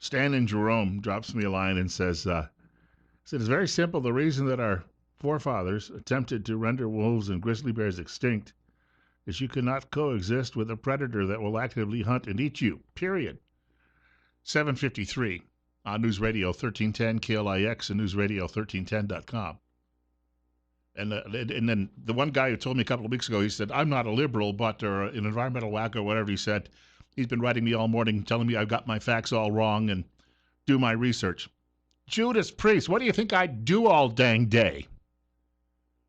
Stan in Jerome drops me a line and said it's very simple. The reason that our forefathers attempted to render wolves and grizzly bears extinct is you cannot coexist with a predator that will actively hunt and eat you. Period. 7:53 on News Radio 1310 KLIX and News Radio 1310.com. And then the one guy who told me a couple of weeks ago, he said, I'm not a liberal, but or an environmental whack or whatever he said. He's been writing me all morning, telling me I've got my facts all wrong and do my research. Judas Priest, what do you think I do all dang day?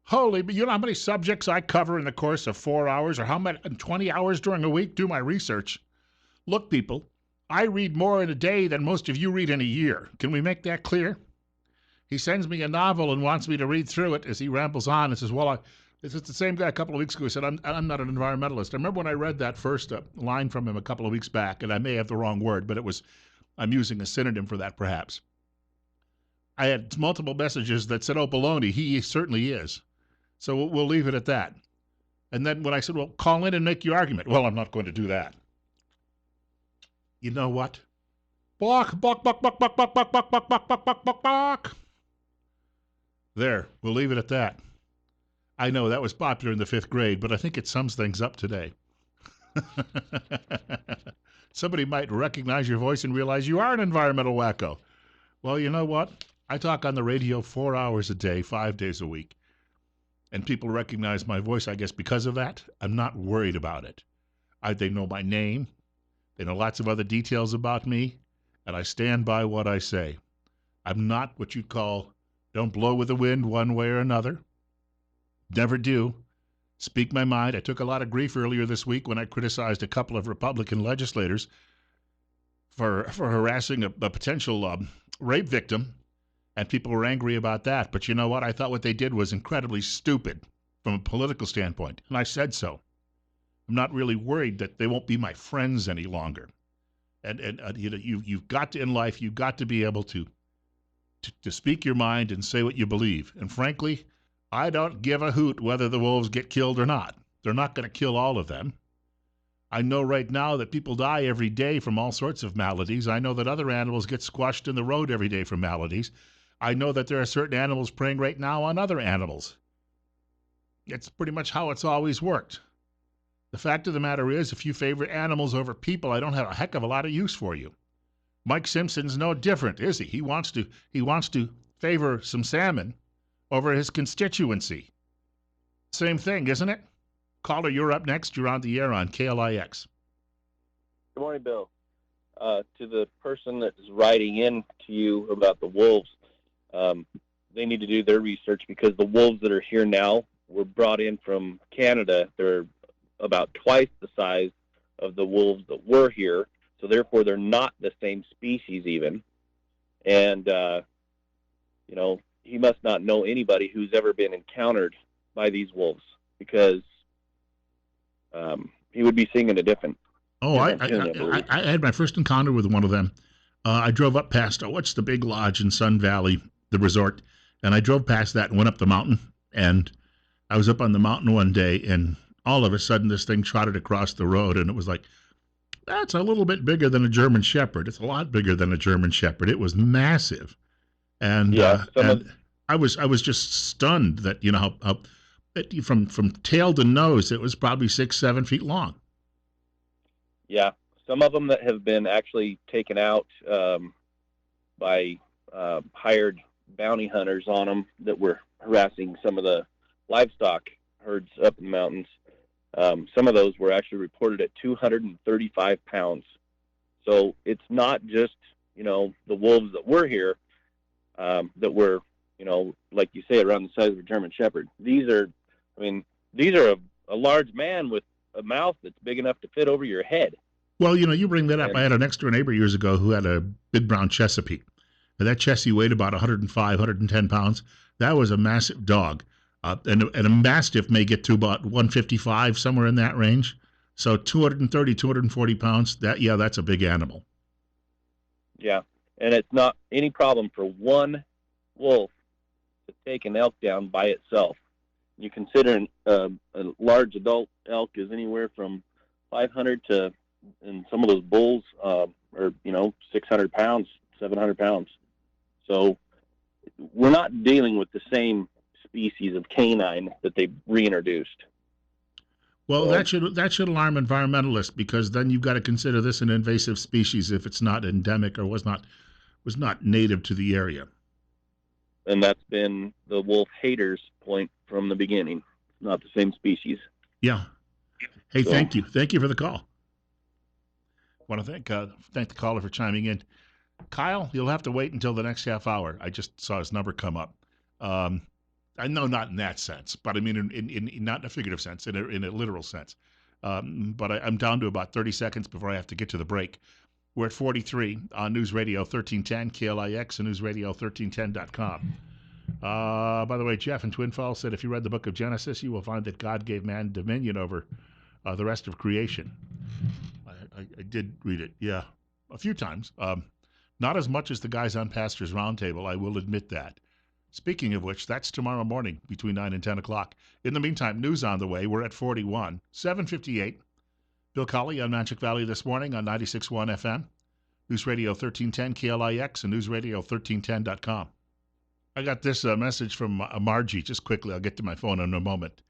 Holy, but you know how many subjects I cover in the course of 4 hours or how many, 20 hours during a week, do my research. Look, people, I read more in a day than most of you read in a year. Can we make that clear? He sends me a novel and wants me to read through it as he rambles on and says, well, it's the same guy a couple of weeks ago. He said, I'm not an environmentalist. I remember when I read that first line from him a couple of weeks back, and I may have the wrong word, but I'm using a synonym for that perhaps. I had multiple messages that said, oh, baloney, he certainly is. So we'll leave it at that. And then when I said, well, call in and make your argument. Well, I'm not going to do that. You know what? Balk, balk, balk, balk, balk, balk, balk, balk, balk, balk, balk, balk, balk. There, we'll leave it at that. I know that was popular in the 5th grade, but I think it sums things up today. Somebody might recognize your voice and realize you are an environmental wacko. Well, you know what? I talk on the radio 4 hours a day, 5 days a week. And people recognize my voice, I guess, because of that. I'm not worried about it. They know my name. They know lots of other details about me. And I stand by what I say. I'm not what you'd call, don't blow with the wind one way or another. Never do. Speak my mind. I took a lot of grief earlier this week when I criticized a couple of Republican legislators for harassing a potential rape victim. And people were angry about that. But you know what? I thought what they did was incredibly stupid from a political standpoint. And I said so. I'm not really worried that they won't be my friends any longer. And you know, you've got to, in life, you've got to be able to speak your mind and say what you believe. And frankly, I don't give a hoot whether the wolves get killed or not. They're not going to kill all of them. I know right now that people die every day from all sorts of maladies. I know that other animals get squashed in the road every day from maladies. I know that there are certain animals preying right now on other animals. It's pretty much how it's always worked. The fact of the matter is, if you favor animals over people, I don't have a heck of a lot of use for you. Mike Simpson's no different, is he? He wants to favor some salmon over his constituency. Same thing, isn't it? Caller, you're up next. You're on the air on KLIX. Good morning, Bill. To the person that is writing in to you about the wolves, they need to do their research because the wolves that are here now were brought in from Canada. They're about twice the size of the wolves that were here, so therefore they're not the same species even. And, you know, he must not know anybody who's ever been encountered by these wolves because he would be seeing it a different. Oh, I had my first encounter with one of them. I drove up past, what's the big lodge in Sun Valley, the resort, and I drove past that and went up the mountain, and I was up on the mountain one day, and all of a sudden this thing trotted across the road, and it was like, that's a little bit bigger than a German Shepherd. It's a lot bigger than a German Shepherd. It was massive. And, yeah, I was just stunned that, you know, how from tail to nose, it was probably 6-7 feet long. Yeah, some of them that have been actually taken out by hired bounty hunters on them that were harassing some of the livestock herds up in the mountains. Some of those were actually reported at 235 pounds. So it's not just, you know, the wolves that were here that were, you know, like you say, around the size of a German Shepherd. These are a large man with a mouth that's big enough to fit over your head. Well, you know, you bring that up. I had an next door neighbor years ago who had a big brown Chesapeake. And that Chessie weighed about 105, 110 pounds. That was a massive dog. And a Mastiff may get to about 155, somewhere in that range. So 230, 240 pounds, that's a big animal. Yeah, and it's not any problem for one wolf to take an elk down by itself. You consider a large adult elk is anywhere from 500 to, and some of those bulls or 600 pounds, 700 pounds. So we're not dealing with the same species of canine that they reintroduced. Well, So, that should alarm environmentalists, because then you've got to consider this an invasive species if it's not endemic or was not native to the area. and that's been the wolf haters' point from the beginning. Not the same species. Yeah. Hey, So, thank you for the call. Want to thank the caller for chiming in. Kyle, you'll have to wait until the next half hour. I just saw his number come up. Um, I know, not in that sense, but I mean in not in a figurative sense, in a literal sense. But I'm down to about 30 seconds before I have to get to the break. We're at 43 on News Radio 1310 KLIX and newsradio1310.com. By the way, Jeff in Twin Falls said if you read the book of Genesis, you will find that God gave man dominion over the rest of creation. I did read it, yeah, a few times. Not as much as the guys on Pastor's Roundtable, I will admit that. Speaking of which, that's tomorrow morning between 9 and 10 o'clock. In the meantime, news on the way. We're at 41, 7:58. Bill Colley on Magic Valley this morning on 96.1 FM. News Radio 1310 KLIX and newsradio1310.com. I got this message from Margie, just quickly. I'll get to my phone in a moment.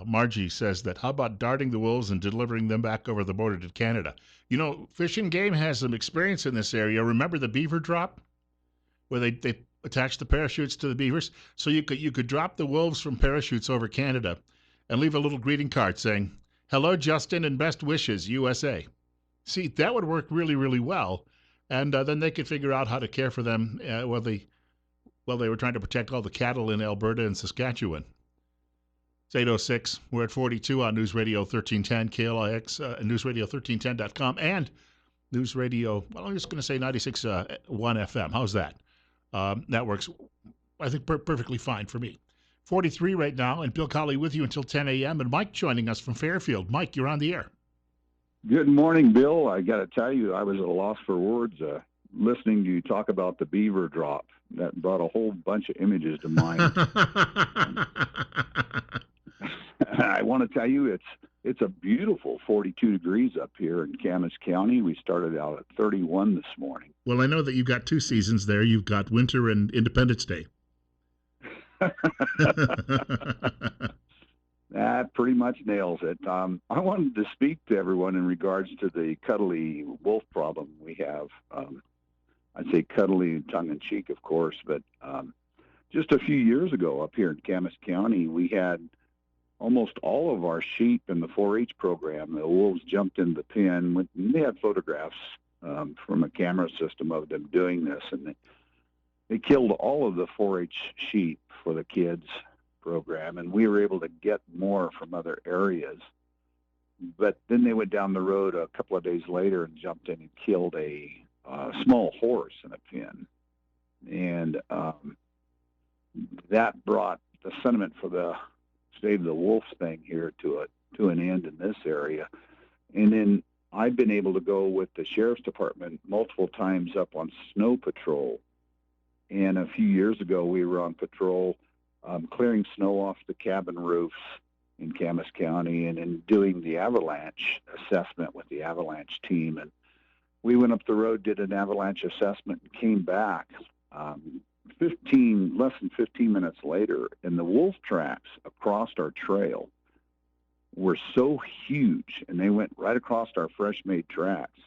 Margie says that, how about darting the wolves and delivering them back over the border to Canada? Fish and Game has some experience in this area. Remember the beaver drop, where they attach the parachutes to the beavers? So you could drop the wolves from parachutes over Canada and leave a little greeting card saying, "Hello, Justin, and best wishes, USA." See, that would work really, really well. And then they could figure out how to care for them while they were trying to protect all the cattle in Alberta and Saskatchewan. It's 8:06. We're at 42 on News Radio 1310 KLIX, newsradio1310.com, and News Radio, well, I'm just going to say 96.1 FM. How's that? That works, I think, perfectly fine for me. 43 right now, and Bill Colley with you until 10 a.m., and Mike joining us from Fairfield. Mike, you're on the air. Good morning, Bill. I got to tell you, I was at a loss for words listening to you talk about the beaver drop. That brought a whole bunch of images to mind. I want to tell you, it's a beautiful 42 degrees up here in Camas County. We started out at 31 this morning. Well, I know that you've got two seasons there. You've got winter and Independence Day. That pretty much nails it. I wanted to speak to everyone in regards to the cuddly wolf problem we have. I'd say cuddly tongue-in-cheek, of course, but just a few years ago up here in Camas County, we had almost all of our sheep in the 4-H program. The wolves jumped in the pen. They had photographs from a camera system of them doing this, and they killed all of the 4-H sheep for the kids program, and we were able to get more from other areas. But then they went down the road a couple of days later and jumped in and killed a small horse in a pen. And that brought the sentiment for the Save the Wolf thing here to an end in this area. And then I've been able to go with the Sheriff's Department multiple times up on snow patrol. And a few years ago, we were on patrol clearing snow off the cabin roofs in Camas County and in doing the avalanche assessment with the avalanche team. And we went up the road, did an avalanche assessment, and came back less than 15 minutes later, and the wolf tracks across our trail were so huge, and they went right across our fresh-made tracks.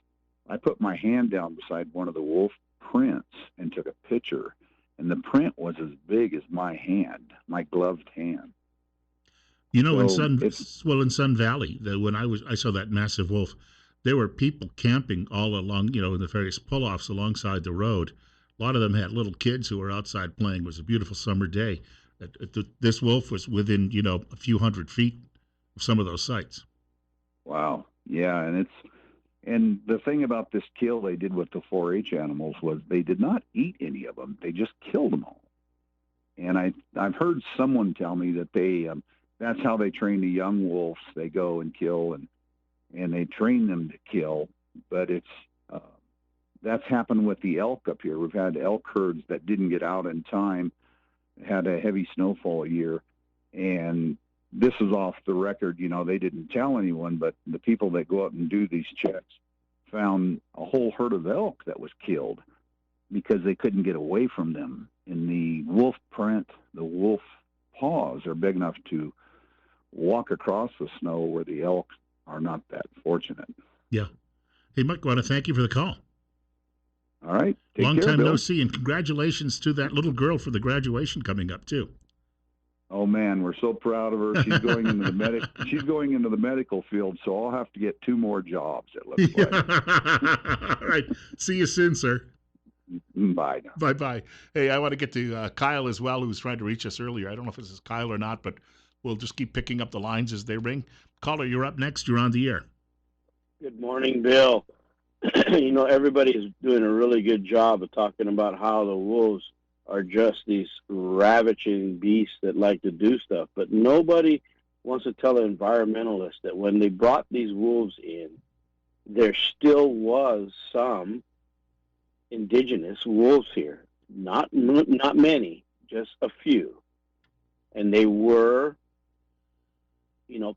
I put my hand down beside one of the wolf prints and took a picture, and the print was as big as my hand, my gloved hand. In Sun Valley, when I saw that massive wolf, there were people camping all along, in the various pull-offs alongside the road. A lot of them had little kids who were outside playing. It was a beautiful summer day. This wolf was within, a few hundred feet of some of those sites. Wow. Yeah, and the thing about this kill they did with the 4-H animals was they did not eat any of them. They just killed them all. And I've heard someone tell me that that's how they train the young wolves. They go and kill and they train them to kill. But that's happened with the elk up here. We've had elk herds that didn't get out in time, had a heavy snowfall year, and this is off the record. They didn't tell anyone, but the people that go up and do these checks found a whole herd of elk that was killed because they couldn't get away from them. And the wolf print, the wolf paws are big enough to walk across the snow where the elk are not that fortunate. Yeah. Hey, Mike, I want to thank you for the call. All right. Take Long care, time Bill. no see, and congratulations to that little girl for the graduation coming up too. Oh man, we're so proud of her. She's going into the She's going into the medical field, so I'll have to get 2 more jobs. It looks like. All right. See you soon, sir. Bye now. Bye. Hey, I want to get to Kyle as well, who was trying to reach us earlier. I don't know if this is Kyle or not, but we'll just keep picking up the lines as they ring. Caller, you're up next. You're on the air. Good morning, Bill. Everybody's doing a really good job of talking about how the wolves are just these ravaging beasts that like to do stuff. But nobody wants to tell an environmentalist that when they brought these wolves in, there still was some indigenous wolves here. Not many, just a few. And they were,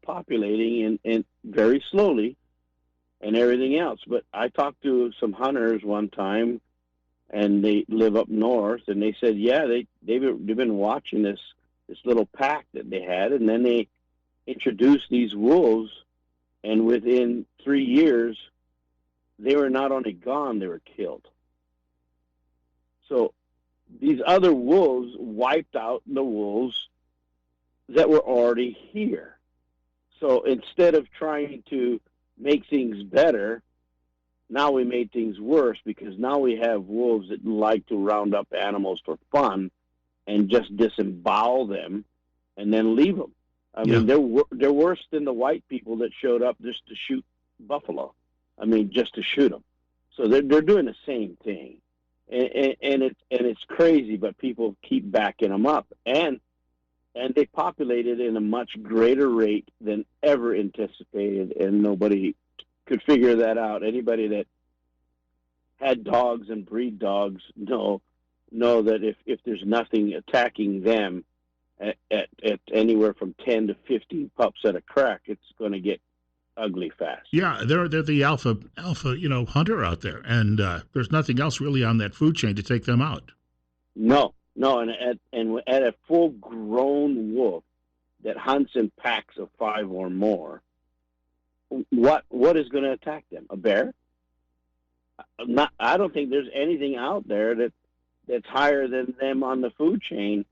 populating and very slowly and everything else. But I talked to some hunters one time, and they live up north, and they said, yeah, they've been watching this little pack that they had, and then they introduced these wolves, and within 3 years, they were not only gone, they were killed. So these other wolves wiped out the wolves that were already here. So instead of trying to make things better, now we made things worse, because now we have wolves that like to round up animals for fun and just disembowel them and then leave them. I mean, they're worse than the white people that showed up just to shoot buffalo. I mean, just to shoot them. So they're doing the same thing, and it's crazy, but people keep backing them up, and they populated in a much greater rate than ever anticipated, and nobody could figure that out. Anybody that had dogs and breed dogs know that if there's nothing attacking them at anywhere from 10 to 15 pups at a crack, it's going to get ugly fast. Yeah, they're the alpha hunter out there, and there's nothing else really on that food chain to take them out. No, and at a full-grown wolf that hunts in packs of 5 or more, what is going to attack them? A bear? I don't think there's anything out there that's higher than them on the food chain,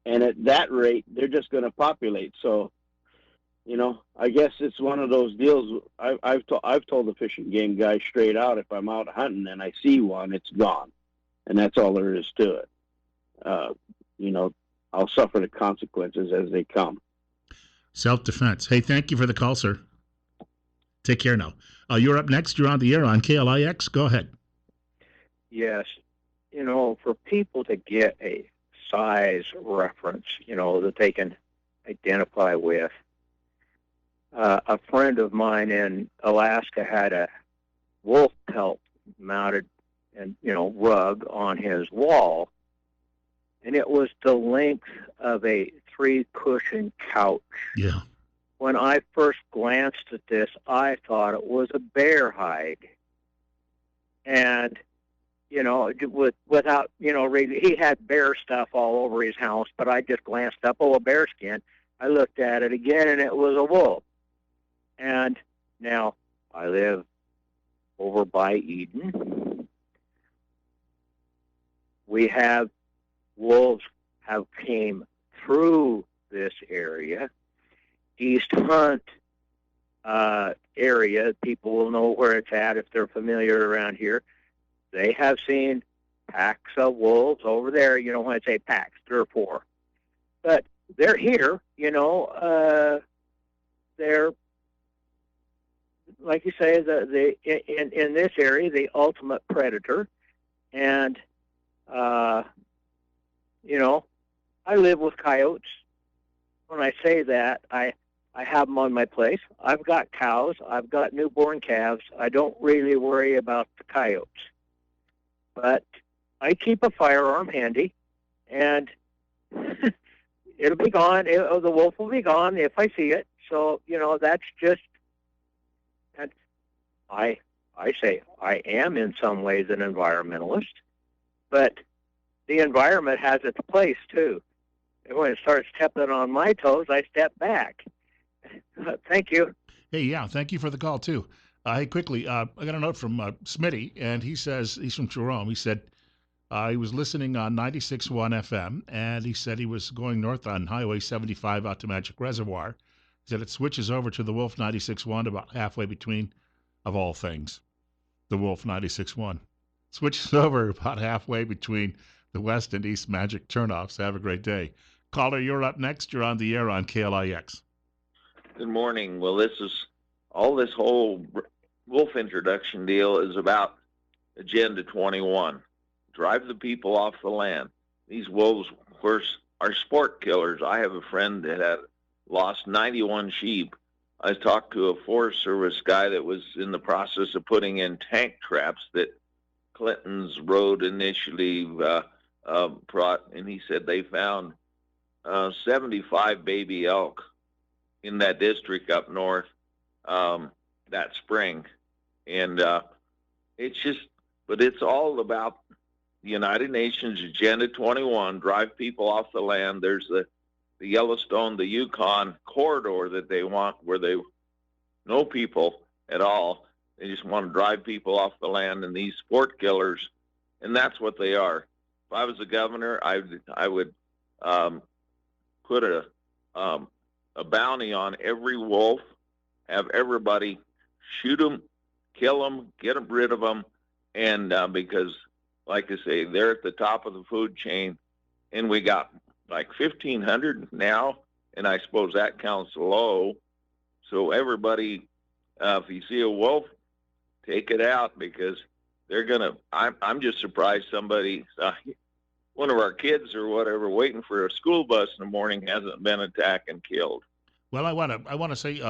and at that rate, they're just going to populate. So, I guess it's one of those deals. I've told the Fish and Game guy straight out, if I'm out hunting and I see one, it's gone, and that's all there is to it. I'll suffer the consequences as they come. Self-defense. Hey, thank you for the call, sir. Take care now. You're up next. You're on the air on KLIX. Go ahead. Yes. For people to get a size reference, that they can identify with. A friend of mine in Alaska had a wolf pelt mounted and, rug on his wall, and it was the length of a 3-cushion couch. Yeah. When I first glanced at this, I thought it was a bear hide. And, without, he had bear stuff all over his house, but I just glanced up, a bear skin. I looked at it again, and it was a wolf. And now I live over by Eden. We have wolves have came through this area. East Hunt area, people will know where it's at if they're familiar around here. They have seen packs of wolves over there, when I say packs, 3 or 4. But they're here, they're, like you say, in this area, the ultimate predator. And, I live with coyotes. When I say that, I have them on my place. I've got cows. I've got newborn calves. I don't really worry about the coyotes. But I keep a firearm handy, and it'll be gone. The wolf will be gone if I see it. So, that's just... And I I say I am in some ways an environmentalist, but the environment has its place too. And when it starts stepping on my toes, I step back. Thank you. Hey, yeah, thank you for the call too. Hey, quickly, I got a note from Smitty, and he says he's from Jerome. He said he was listening on 96.1 FM, and he said he was going north on Highway 75 out to Magic Reservoir. He said it switches over to the Wolf 96.1 about halfway between, of all things, the Wolf 96.1. Switches over about halfway between the west and east Magic turnoffs. Have a great day. Caller, you're up next. You're on the air on KLIX. Good morning. Well, this whole wolf introduction deal is about Agenda 21. Drive the people off the land. These wolves, of course, are sport killers. I have a friend that had lost 91 sheep. I talked to a Forest Service guy that was in the process of putting in tank traps that Clinton's road initially brought, and he said they found 75 baby elk in that district up north that spring. And but it's all about the United Nations Agenda 21, drive people off the land. There's the Yellowstone, the Yukon corridor that they want, where they no people at all. They just want to drive people off the land, and these sport killers, and that's what they are. If I was the governor, I would put a bounty on every wolf, have everybody shoot them, kill them, get rid of them, and because, like I say, they're at the top of the food chain, and we got like 1,500 now, and I suppose that counts low. So everybody, if you see a wolf, take it out, because they're gonna. I'm just surprised somebody, one of our kids or whatever, waiting for a school bus in the morning, hasn't been attacked and killed. Well, I want to say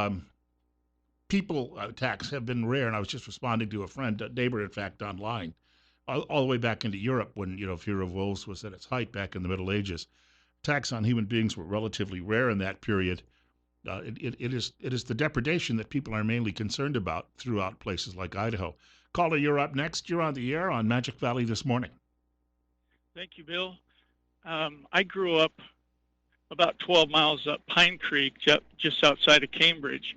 people attacks have been rare, and I was just responding to a friend, a neighbor, in fact, online, all the way back into Europe when fear of wolves was at its height back in the Middle Ages. Attacks on human beings were relatively rare in that period. It is the depredation that people are mainly concerned about throughout places like Idaho. Caller, you're up next. You're on the air on Magic Valley this morning. Thank you, Bill. I grew up about 12 miles up Pine Creek, just outside of Cambridge.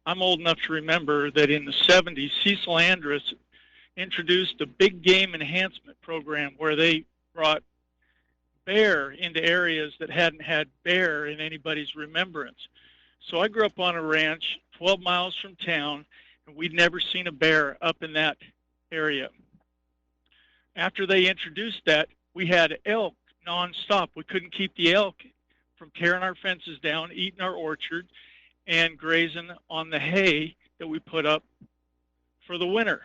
I'm old enough to remember that in the 70s, Cecil Andrus introduced a big game enhancement program where they brought bear into areas that hadn't had bear in anybody's remembrance. So I grew up on a ranch 12 miles from town, and we'd never seen a bear up in that area. After they introduced that, we had elk nonstop. We couldn't keep the elk from tearing our fences down, eating our orchard, and grazing on the hay that we put up for the winter.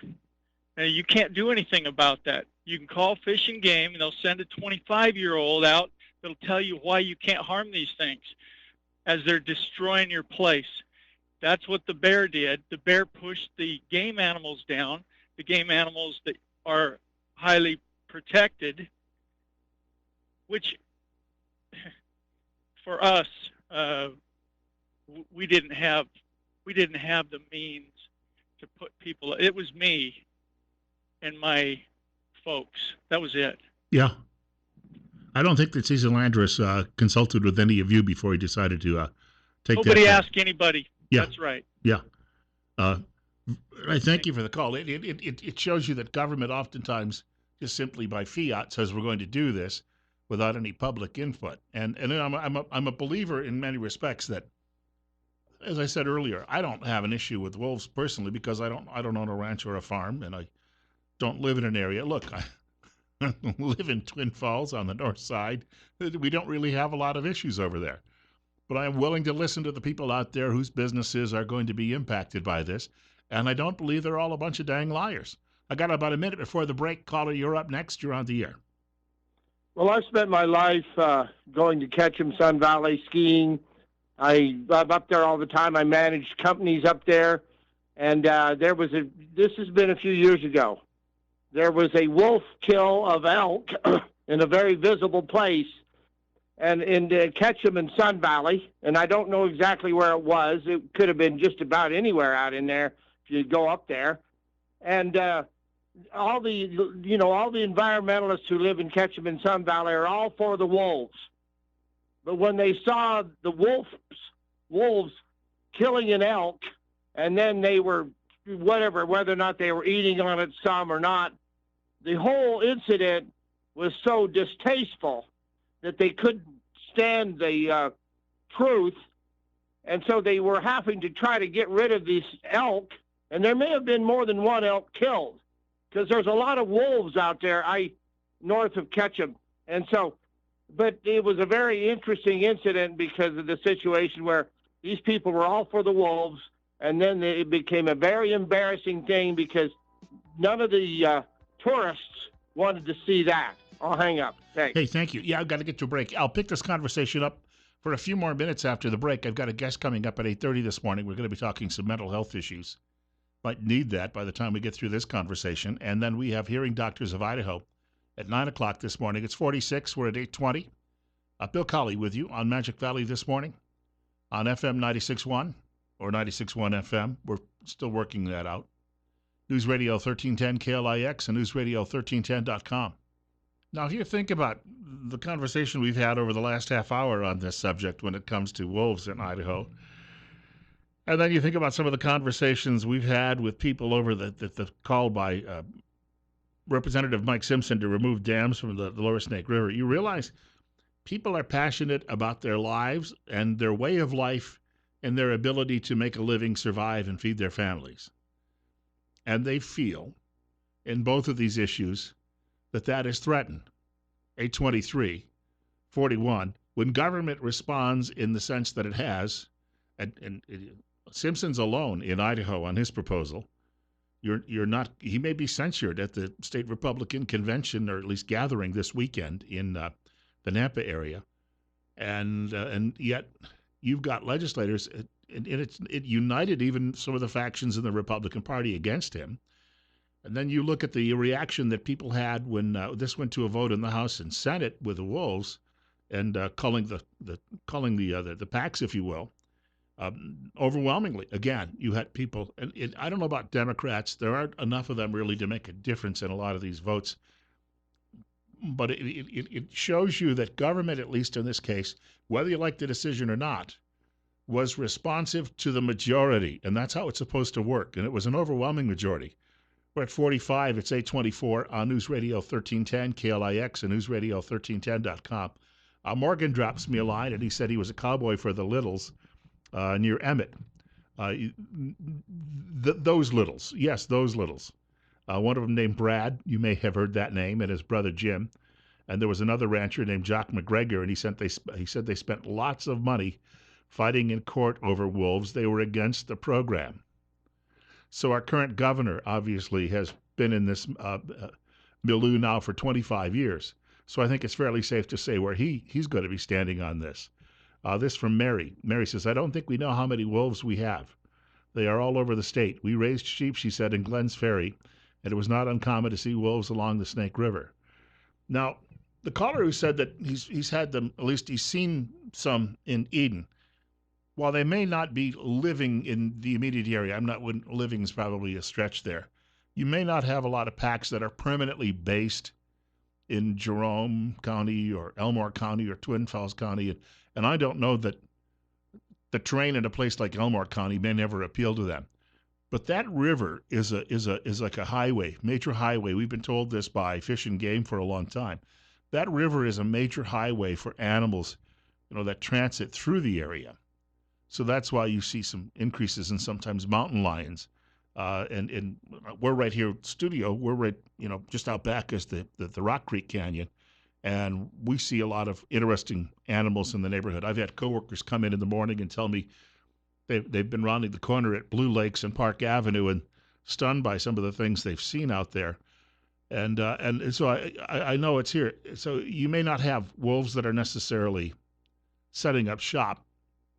Now, you can't do anything about that. You can call Fish and Game, and they'll send a 25-year-old out that'll tell you why you can't harm these things as they're destroying your place. That's what the bear did. The bear pushed the game animals down, the game animals that are highly protected, which for us, we didn't have the means to put people. It was me and my folks. That was it. Yeah. I don't think that Cecil Andrus consulted with any of you before he decided to take Nobody that. asked anybody. Yeah. That's right. Yeah. I thank you for the call. It shows you that government oftentimes just simply by fiat says we're going to do this without any public input. And I'm a believer in many respects that, as I said earlier, I don't have an issue with wolves personally because I don't own a ranch or a farm, and I don't live in an area. Look, I live in Twin Falls on the north side. We don't really have a lot of issues over there. But I'm willing to listen to the people out there whose businesses are going to be impacted by this. And I don't believe they're all a bunch of dang liars. I got about a minute before the break. Caller, you're up next. You're on the air. Well, I've spent my life going to Ketchum, Sun Valley, skiing. I'm up there all the time. I managed companies up there. And this has been a few years ago. There was a wolf kill of elk in a very visible place, and in Ketchum and Sun Valley, and I don't know exactly where it was. It could have been just about anywhere out in there if you go up there. And all the environmentalists who live in Ketchum and Sun Valley are all for the wolves. But when they saw the wolves killing an elk, and then they were whether or not they were eating on it some or not, the whole incident was so distasteful that they couldn't stand the truth, and so they were having to try to get rid of these elk. And there may have been more than one elk killed, because there's a lot of wolves out there north of Ketchum. And so, but it was a very interesting incident because of the situation where these people were all for the wolves, and then it became a very embarrassing thing because none of the tourists wanted to see that. I'll hang up. Thanks. Hey, thank you. Yeah, I've got to get to a break. I'll pick this conversation up for a few more minutes after the break. I've got a guest coming up at 8:30 this morning. We're going to be talking some mental health issues. Might need that by the time we get through this conversation. And then we have Hearing Doctors of Idaho at 9 o'clock this morning. It's 46. We're at 8:20. Bill Colley with you on Magic Valley this morning on FM 96.1 or 96.1 FM. We're still working that out. News Radio 1310 KLIX and newsradio1310.com. Now, if you think about the conversation we've had over the last half hour on this subject when it comes to wolves in Idaho, and then you think about some of the conversations we've had with people over the call by Representative Mike Simpson to remove dams from the Lower Snake River, you realize people are passionate about their lives and their way of life and their ability to make a living, survive, and feed their families. And they feel, in both of these issues, that is threatened. 823-41, when government responds in the sense that it has, and Simpson's alone in Idaho on his proposal, you're not. He may be censured at the state Republican convention, or at least gathering this weekend in the Nampa area, and yet you've got legislators, and it united even some of the factions in the Republican Party against him. And then you look at the reaction that people had when this went to a vote in the House and Senate with the wolves, and culling the packs, if you will. Overwhelmingly, again, you had people, and I don't know about Democrats. There aren't enough of them really to make a difference in a lot of these votes. But it shows you that government, at least in this case, whether you like the decision or not, was responsive to the majority, and that's how it's supposed to work. And it was an overwhelming majority. We're at 45. It's 8:24 on News Radio 1310 KLIX and newsradio1310.com. Morgan drops me a line, and he said he was a cowboy for the Littles near Emmett. Those Littles. Yes, those Littles. One of them named Brad. You may have heard that name, and his brother Jim. And there was another rancher named Jock McGregor, and he said they spent lots of money fighting in court over wolves. They were against the program. So our current governor obviously has been in this milieu now for 25 years. So I think it's fairly safe to say where he's going to be standing on this. This from Mary. Mary says, I don't think we know how many wolves we have. They are all over the state. We raised sheep, she said, in Glens Ferry, and it was not uncommon to see wolves along the Snake River. Now, the caller who said that he's had them, at least he's seen some in Eden, while they may not be living in the immediate area, living is probably a stretch there. You may not have a lot of packs that are permanently based in Jerome County or Elmore County or Twin Falls County, and I don't know that the terrain in a place like Elmore County may never appeal to them. But that river is like a highway, major highway. We've been told this by Fish and Game for a long time. That river is a major highway for animals, that transit through the area. So that's why you see some increases in sometimes mountain lions. And we're right here at studio. We're right, just out back is the Rock Creek Canyon. And we see a lot of interesting animals in the neighborhood. I've had coworkers come in the morning and tell me they've been rounding the corner at Blue Lakes and Park Avenue and stunned by some of the things they've seen out there. And so I know it's here. So you may not have wolves that are necessarily setting up shop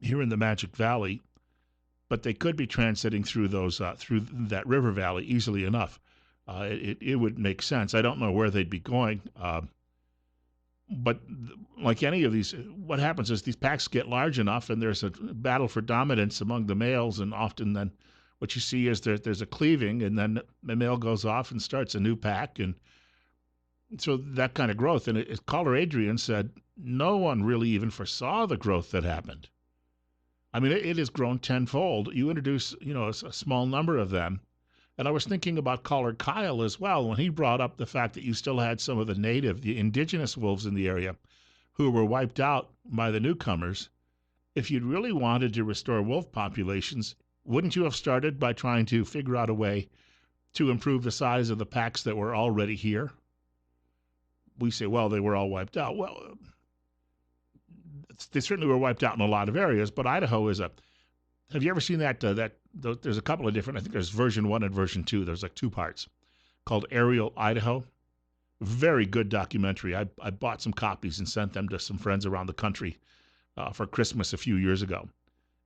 here in the Magic Valley, but they could be transiting through through that river valley easily enough. It would make sense. I don't know where they'd be going, but like any of these, what happens is these packs get large enough, and there's a battle for dominance among the males, and often then what you see is there's a cleaving, and then the male goes off and starts a new pack, and so that kind of growth. And Caller Adrian said no one really even foresaw the growth that happened. I mean, it has grown tenfold. You introduce, a small number of them. And I was thinking about Caller Kyle as well when he brought up the fact that you still had some of the indigenous wolves in the area who were wiped out by the newcomers. If you'd really wanted to restore wolf populations, wouldn't you have started by trying to figure out a way to improve the size of the packs that were already here? We say, well, they were all wiped out. Well, they certainly were wiped out in a lot of areas, but Idaho is have you ever seen that, there's a couple of different, I think there's version 1 and version 2, there's like 2 parts, called Aerial Idaho. Very good documentary. I bought some copies and sent them to some friends around the country for Christmas a few years ago.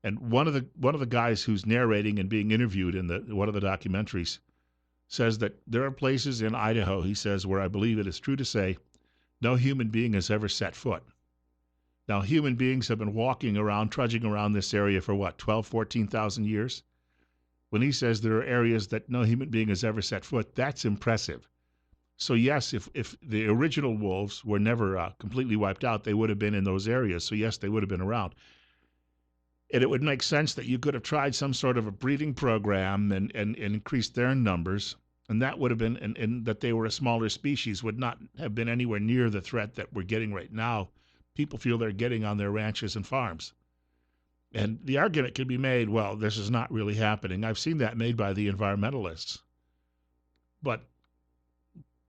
And one of the guys who's narrating and being interviewed in one of the documentaries says that there are places in Idaho, he says, where I believe it is true to say no human being has ever set foot. Now, human beings have been trudging around this area for what, 12, 14,000 years? When he says there are areas that no human being has ever set foot, that's impressive. So yes, if the original wolves were never completely wiped out, they would have been in those areas. So yes, they would have been around. And it would make sense that you could have tried some sort of a breeding program and increased their numbers. And that would have been, and that they were a smaller species would not have been anywhere near the threat that we're getting right now. People feel they're getting on their ranches and farms. And the argument can be made, well, this is not really happening. I've seen that made by the environmentalists. But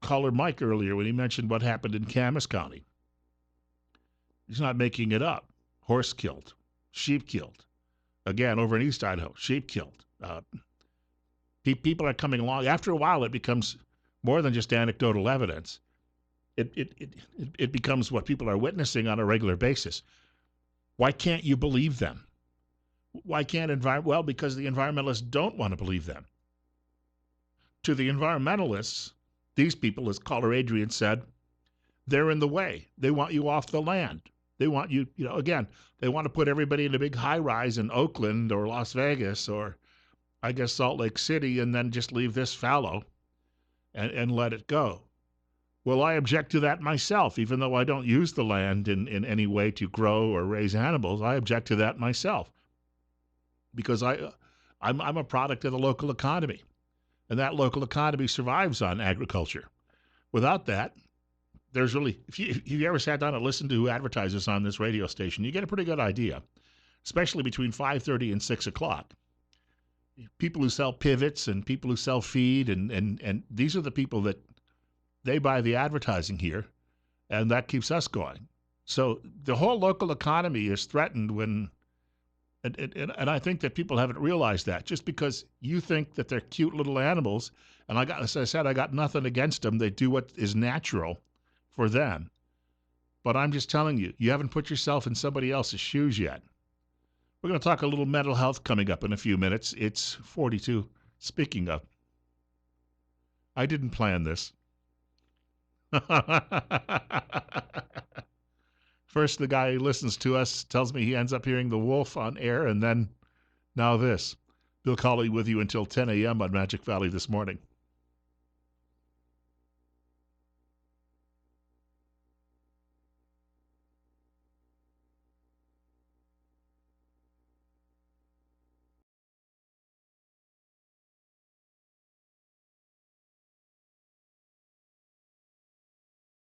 caller Mike earlier, when he mentioned what happened in Camas County, he's not making it up. Horse killed, sheep killed. Again, over in East Idaho, sheep killed. People are coming along. After a while, it becomes more than just anecdotal evidence. It becomes what people are witnessing on a regular basis. Why can't you believe them? Why can't well, because the environmentalists don't want to believe them. To the environmentalists, these people, as Caller Adrian said, they're in the way. They want you off the land. They want you, again, they want to put everybody in a big high rise in Oakland or Las Vegas or, I guess, Salt Lake City, and then just leave this fallow and let it go. Well, I object to that myself, even though I don't use the land in any way to grow or raise animals. I object to that myself because I'm a product of the local economy, and that local economy survives on agriculture. Without that, there's really, if you ever sat down and listened to who advertises on this radio station, you get a pretty good idea, especially between 5:30 and 6 o'clock. People who sell pivots and people who sell feed, and these are the people that they buy the advertising here, and that keeps us going. So the whole local economy is threatened when, and I think that people haven't realized that. Just because you think that they're cute little animals, and as I said, I got nothing against them. They do what is natural for them. But I'm just telling you, you haven't put yourself in somebody else's shoes yet. We're going to talk a little mental health coming up in a few minutes. It's 42. Speaking of, I didn't plan this. First, the guy who listens to us tells me he ends up hearing the wolf on air, and then now this. Bill Colley with you until 10 a.m. on Magic Valley This Morning.